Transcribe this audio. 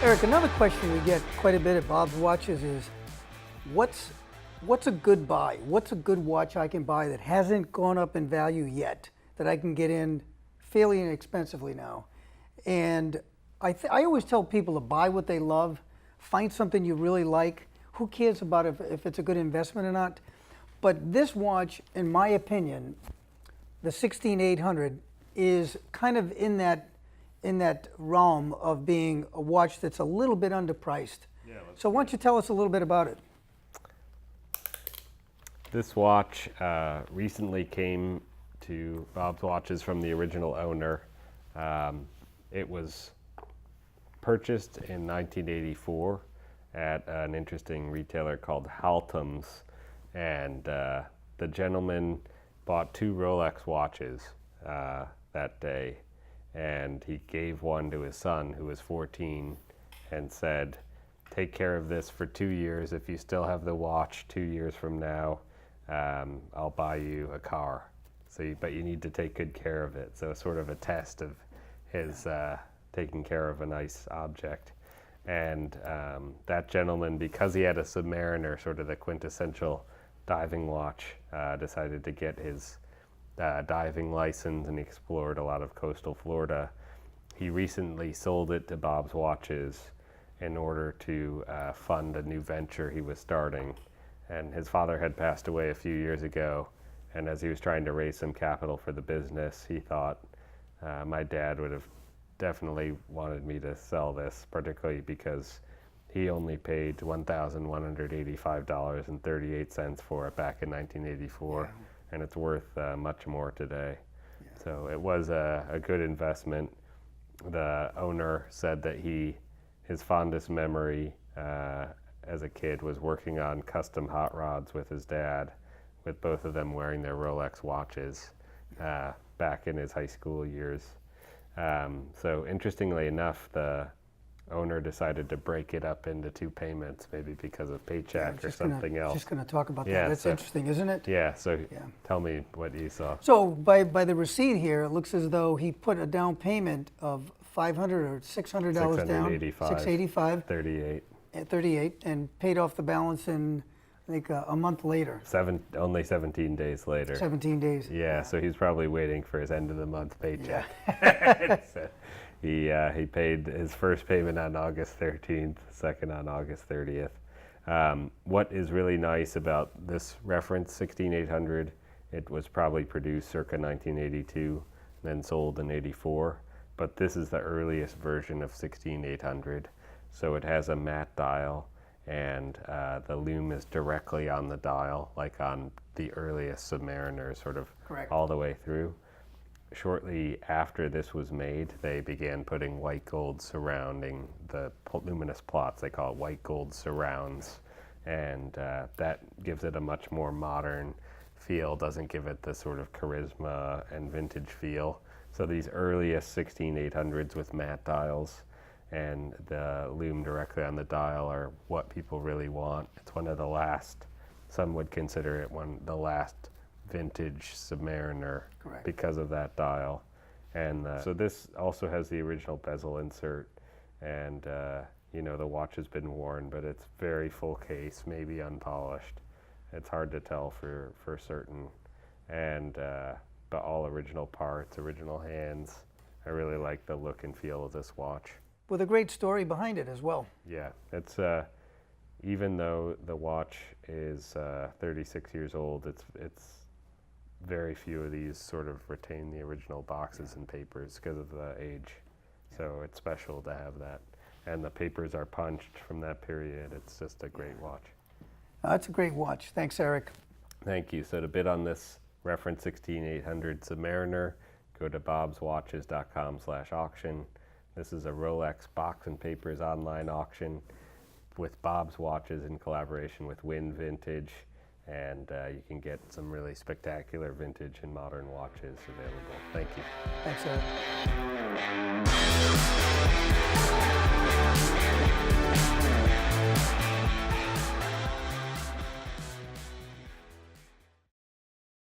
Eric, another question we get quite a bit at Bob's Watches is, what's a good buy? What's a good watch I can buy that hasn't gone up in value yet, that I can get in fairly inexpensively now? And I always tell people to buy what they love, find something you really like. Who cares about if it's a good investment or not? But this watch, in my opinion, the 16800, is kind of in that realm of being a watch that's a little bit underpriced. Yeah, so why don't you tell us a little bit about it? This watch recently came to Bob's Watches from the original owner. It was purchased in 1984 at an interesting retailer called Haltom's, and the gentleman bought 2 Rolex watches that day, and he gave one to his son, who was 14, and said, take care of this for 2 years. If you still have the watch 2 years from now, I'll buy you a car. But you need to take good care of it. So sort of a test of his taking care of a nice object. And that gentleman, because he had a Submariner, sort of the quintessential diving watch, decided to get his diving license, and he explored a lot of coastal Florida. He recently sold it to Bob's Watches in order to fund a new venture he was starting. And his father had passed away a few years ago, and as he was trying to raise some capital for the business, he thought my dad would have definitely wanted me to sell this, particularly because he only paid $1,185.38 for it back in 1984, yeah. And it's worth much more today. Yeah. So it was a good investment. The owner said that his fondest memory as a kid was working on custom hot rods with his dad, with both of them wearing their Rolex watches back in his high school years. So interestingly enough, the owner decided to break it up into 2 payments, maybe because of paycheck or something else. Just going to talk about that. That's interesting, isn't it? Yeah, so tell me what you saw. So by the receipt here, it looks as though he put a down payment of $500 or $600 down. $685. 38, and paid off the balance in, I think, a month later. Only 17 days later. 17 days. Yeah, so he's probably waiting for his end of the month paycheck. Yeah. So he paid his first payment on August 13th, second on August 30th. What is really nice about this reference 16800, it was probably produced circa 1982, then sold in 84, but this is the earliest version of 16800. So it has a matte dial, and the lume is directly on the dial, like on the earliest Submariner, sort of Correct. All the way through. Shortly after this was made, they began putting white gold surrounding the luminous plots. They call it white gold surrounds, and that gives it a much more modern feel, doesn't give it the sort of charisma and vintage feel. So these earliest 16800s with matte dials and the lume directly on the dial are what people really want. It's one of the last, some would consider it the last vintage Submariner. Correct. Because of that dial. And so this also has the original bezel insert, and the watch has been worn, but it's very full case, maybe unpolished. It's hard to tell for certain. And but all original parts, original hands. I really like the look and feel of this watch. With a great story behind it as well. Yeah, it's even though the watch is 36 years old, it's very few of these sort of retain the original boxes and papers because of the age. So it's special to have that. And the papers are punched from that period. It's just a great watch. That's a great watch. Thanks, Eric. Thank you. So to bid on this reference 16800 Submariner, go to bobswatches.com/auction. This is a Rolex Box and Papers online auction with Bob's Watches in collaboration with Wynn Vintage, and you can get some really spectacular vintage and modern watches available. Thank you. Thanks, Eric.